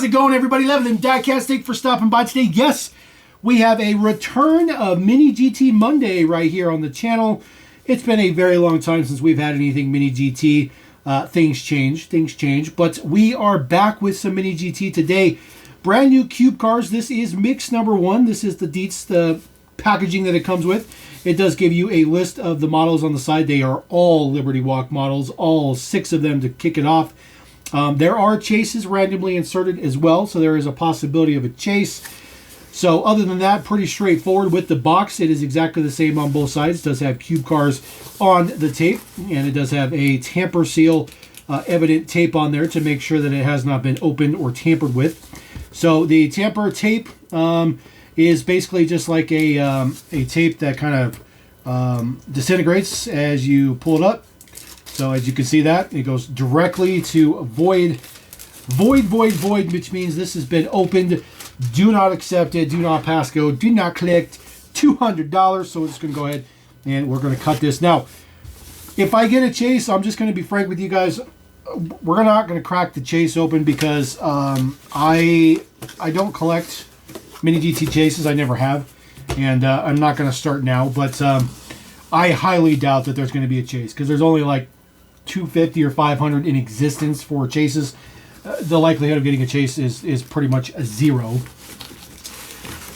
it going, everybody? Love them diecast. Thank you for stopping by today. Yes, we have a return of MiniGT Monday right here on the channel. It's been a very long time since we've had anything MiniGT. Things change, but we are back with some MiniGT today. Brand new Qube cars. This is mix number 1. This is the Dietz, the packaging that it comes with. It does give you a list of the models on the side. They are all Liberty Walk models, all 6 of them to kick it off. There are chases randomly inserted as well, so there is a possibility of a chase. So other than that, pretty straightforward with the box. It is exactly the same on both sides. It does have Qube cars on the tape, and it does have a tamper seal evident tape on there to make sure that it has not been opened or tampered with. So the tamper tape is basically just like a tape that kind of disintegrates as you pull it up. So as you can see that, it goes directly to void, which means this has been opened. Do not accept it. Do not pass go. Do not collect $200. So we're just going to go ahead and we're going to cut this. Now, if I get a chase, I'm just going to be frank with you guys. We're not going to crack the chase open because I don't collect MiniGT chases. I never have. And I'm not going to start now. But I highly doubt that there's going to be a chase because there's only like 250 or 500 in existence for chases. The likelihood of getting a chase is pretty much a 0.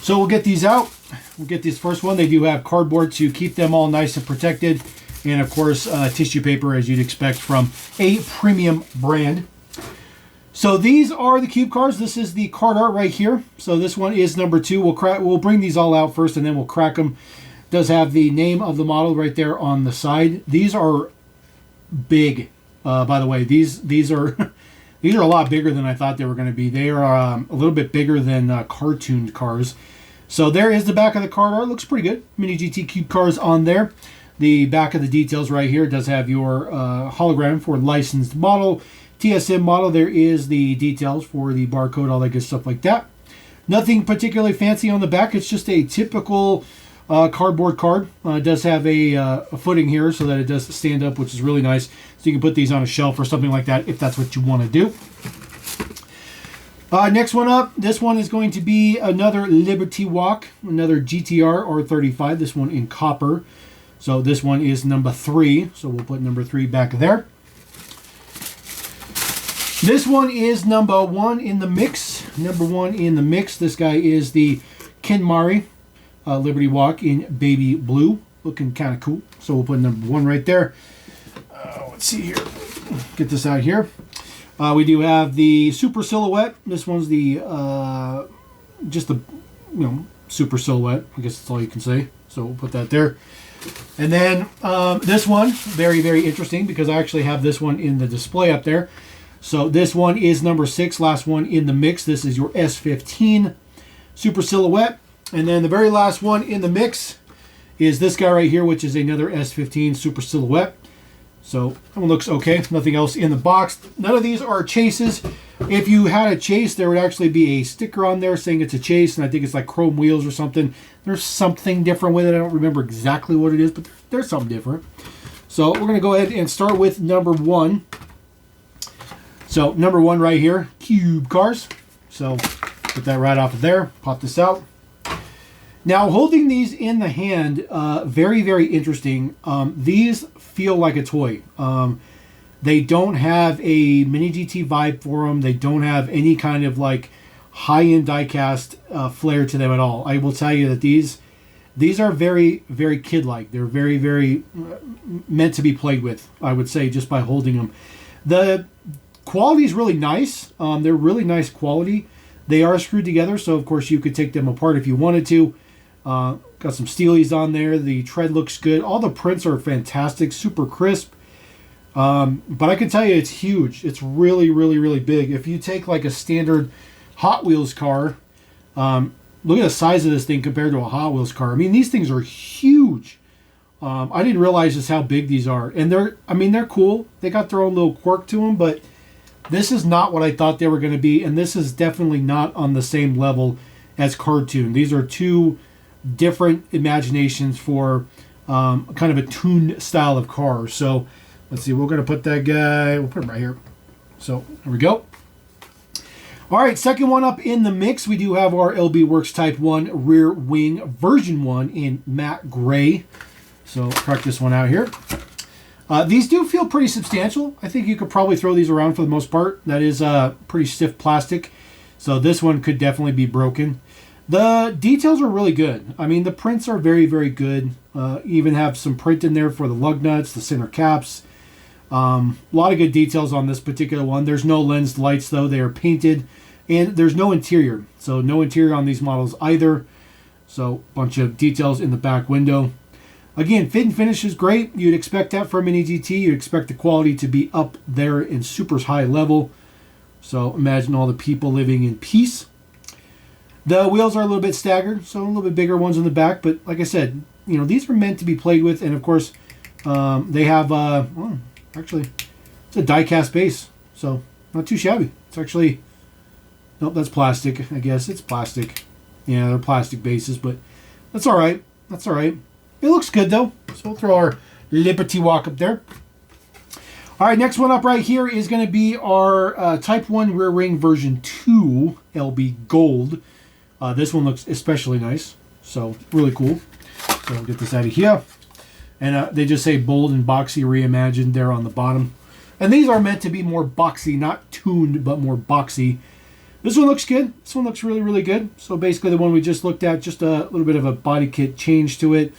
So we'll get these out. We'll get this first one. They do have cardboard to keep them all nice and protected. And of course, tissue paper as you'd expect from a premium brand. So these are the Qube cars. This is the card art right here. So this one is number 2. We'll bring these all out first and then we'll crack them. It does have the name of the model right there on the side. These are big, by the way. These are... These are a lot bigger than I thought they were going to be. They are a little bit bigger than cartooned cars. So there is the back of the card art. Looks pretty good. MiniGT Qube cars on there. The back of the details right here does have your hologram for licensed model. TSM model. There is the details for the barcode, all that good stuff like that. Nothing particularly fancy on the back. It's just a typical cardboard card. It does have a footing here so that it does stand up, which is really nice. So you can put these on a shelf or something like that if that's what you want to do. Next one up, this one is going to be another Liberty Walk, another GTR R35, this one in copper. So this one is number 3, so we'll put number 3 back there. This one is number 1 in the mix. Number 1 in the mix, this guy is the Kenmari Liberty Walk in baby blue, looking kind of cool. So we'll put number 1 right there. Let's see here. Get this out here. We do have the Super Silhouette. This one's the just the Super Silhouette. I guess that's all you can say. So we'll put that there. And then this one, very, very interesting because I actually have this one in the display up there. So this one is number 6, last one in the mix. This is your S15 Super Silhouette. And then the very last one in the mix is this guy right here, which is another S15 Super Silhouette. So that one looks okay. Nothing else in the box. None of these are chases. If you had a chase, there would actually be a sticker on there saying it's a chase, and I think it's like chrome wheels or something. There's something different with it. I don't remember exactly what it is, but there's something different. So we're going to go ahead and start with number 1. So number 1 right here, Qube cars. So put that right off of there. Pop this out. Now, holding these in the hand, very, very interesting. These feel like a toy. They don't have a MiniGT vibe for them. They don't have any kind of like high-end diecast flair to them at all. I will tell you that these are very, very kid-like. They're very, very meant to be played with, I would say, just by holding them. The quality is really nice. They're really nice quality. They are screwed together, so of course you could take them apart if you wanted to. Got some steelies on there. The tread looks good. All the prints are fantastic, super crisp. But I can tell you it's huge. It's really, really, really big. If you take like a standard Hot Wheels car, look at the size of this thing compared to a Hot Wheels car. I mean, these things are huge. I didn't realize just how big these are. And they're cool. They got their own little quirk to them, but this is not what I thought they were going to be. And this is definitely not on the same level as cartoon. These are two different imaginations for kind of a tuned style of car. So let's see, we're going to put that guy, we'll put him right here. So there we go. All right, second one up in the mix, we do have our LB Works Type 1 rear wing version 1 in matte gray. So crack this one out here. These do feel pretty substantial. I think you could probably throw these around for the most part. That is pretty stiff plastic. So this one could definitely be broken. The details are really good. I mean, the prints are very, very good. Even have some print in there for the lug nuts, the center caps. A lot of good details on this particular one. There's no lensed lights though. They are painted, and there's no interior. So no interior on these models either. So bunch of details in the back window. Again, fit and finish is great. You'd expect that for a MiniGT. You'd expect the quality to be up there in super high level. So imagine all the people living in peace. The wheels are a little bit staggered, so a little bit bigger ones in the back. But like I said, you know, these are meant to be played with. And of course, they have, well, actually, it's a die-cast base. So not too shabby. It's actually, nope, that's plastic. I guess it's plastic. Yeah, they're plastic bases, but that's all right. That's all right. It looks good though. So we'll throw our Liberty Walk up there. All right, next one up right here is going to be our Type 1 rear wing version 2 LB Gold. This one looks especially nice. So really cool. So we'll get this out of here. And they just say bold and boxy reimagined there on the bottom. And these are meant to be more boxy, not tuned, but more boxy. This one looks good. This one looks really, really good. So basically the one we just looked at, just a little bit of a body kit change to it.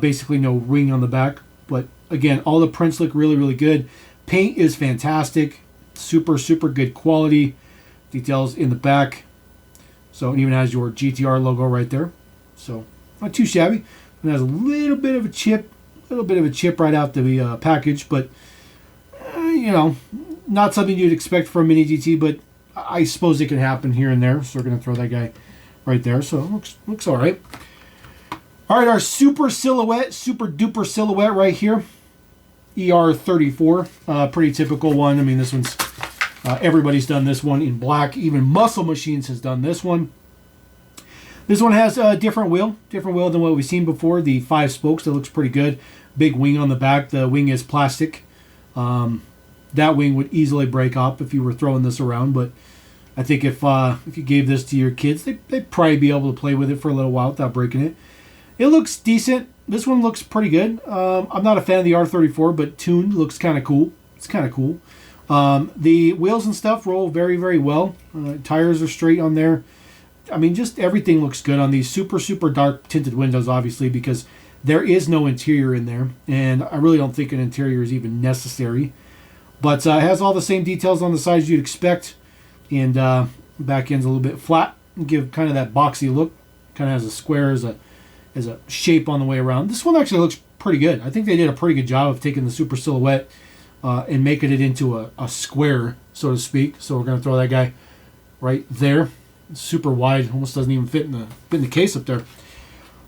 Basically no ring on the back. But again, all the prints look really, really good. Paint is fantastic. Super, super good quality. Details in the back. So it even has your GTR logo right there. So not too shabby. It has a little bit of a chip. Right out the package. But, you know, not something you'd expect from a MiniGT. But I suppose it can happen here and there. So we're going to throw that guy right there. So it looks all right. All right, our super duper silhouette right here. ER34, pretty typical one. I mean, this one's, everybody's done this one in black. Even Muscle Machines has done this one. This one has a different wheel than what we've seen before. The 5 spokes, that looks pretty good. Big wing on the back. The wing is plastic. That wing would easily break up if you were throwing this around, but I think if you gave this to your kids, they'd probably be able to play with it for a little while without breaking it. It looks decent. This one looks pretty good. I'm not a fan of the R34, but tuned looks kind of cool. It's kind of cool. The wheels and stuff roll very, very well. Tires are straight on there. I mean, just everything looks good on these super, super dark tinted windows, obviously, because there is no interior in there. And I really don't think an interior is even necessary. But it has all the same details on the sides you'd expect. And back end's a little bit flat. Give kind of that boxy look. Kind of has a square as a shape on the way around. This one actually looks pretty good. I think they did a pretty good job of taking the super silhouette and making it into a square, so to speak. So we're going to throw that guy right there. It's super wide, almost doesn't even fit in the case up there.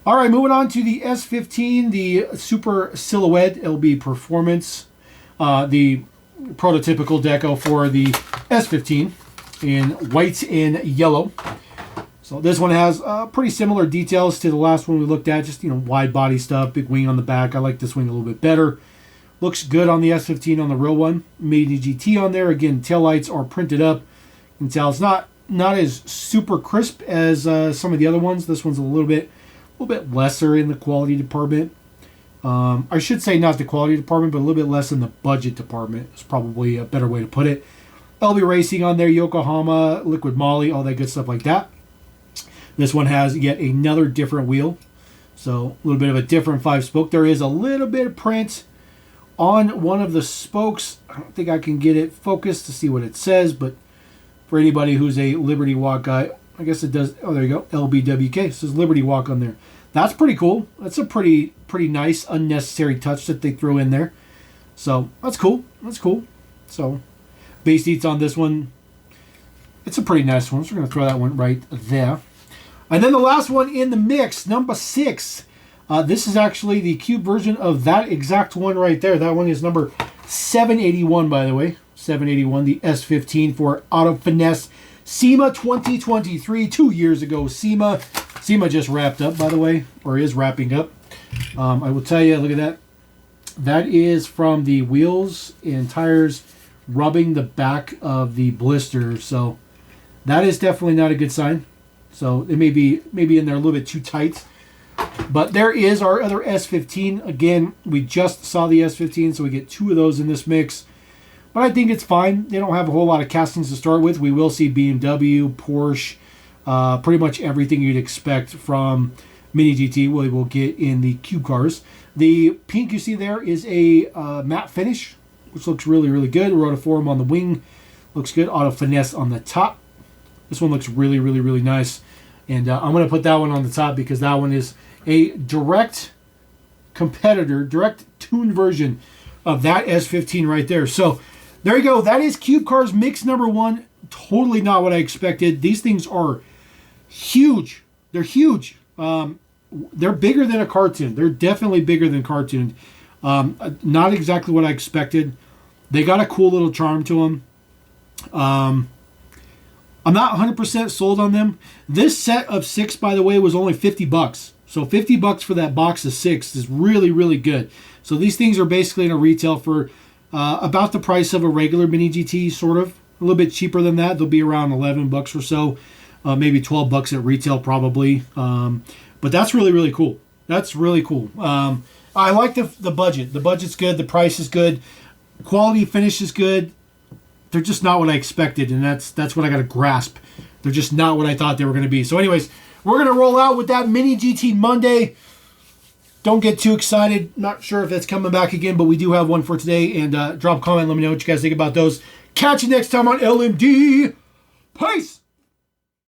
All right, moving on to the S15, the super silhouette LB Performance, the prototypical deco for the S15 in white and yellow. So this one has pretty similar details to the last one we looked at. Just, you know, wide body stuff, big wing on the back. I like this wing a little bit better. Looks good on the S15 on the real one. MiniGT on there. Again, taillights are printed up. You can tell it's not as super crisp as some of the other ones. This one's a little bit lesser in the quality department. I should say not the quality department, but a little bit less in the budget department. It's probably a better way to put it. LB Racing on there, Yokohama, Liquid Moly, all that good stuff like that. This one has yet another different wheel. So a little bit of a different 5-spoke. There is a little bit of print on one of the spokes. I don't think I can get it focused to see what it says, but for anybody who's a Liberty Walk guy, I guess it does. Oh, there you go. LBWK. It says Liberty Walk on there. That's pretty cool. That's a pretty nice unnecessary touch that they threw in there. So that's cool. That's cool. So base seats on this one. It's a pretty nice one. So we're going to throw that one right there. And then the last one in the mix, number 6. This is actually the Qube version of that exact one right there. That one is number 781, by the way. 781, the S15 for Auto Finesse SEMA 2023. 2 years ago, SEMA. SEMA just wrapped up, by the way, or is wrapping up. I will tell you, look at that. That is from the wheels and tires rubbing the back of the blister. So That is definitely not a good sign. So it may be in there a little bit too tight. But there is our other S15. Again, we just saw the S15, so we get 2 of those in this mix. But I think it's fine. They don't have a whole lot of castings to start with. We will see BMW, Porsche, pretty much everything you'd expect from MiniGT we will get in the Qube cars. The pink you see there is a matte finish, which looks really, really good. Rotiform on the wing looks good. Auto Finesse on the top. This one looks really, really, really nice. And I'm going to put that one on the top because that one is a direct competitor, direct tuned version of that S15 right there. So there you go. That is Qube Carz mix number 1. Totally not what I expected. These things are huge. They're huge. They're bigger than a cartoon. They're definitely bigger than cartoon. Not exactly what I expected. They got a cool little charm to them. I'm not 100% sold on them. This set of 6, by the way, was only $50. So $50 for that box of 6 is really, really good. So these things are basically going to retail for about the price of a regular MiniGT, sort of. A little bit cheaper than that. They'll be around $11 or so. Maybe $12 at retail, probably. But that's really, really cool. That's really cool. I like the budget. The budget's good. The price is good. Quality finish is good. They're just not what I expected, and that's what I got to grasp. They're just not what I thought they were going to be. So anyways, we're going to roll out with that MiniGT Monday. Don't get too excited. Not sure if that's coming back again, but we do have one for today. And drop a comment. Let me know what you guys think about those. Catch you next time on LMD. Peace!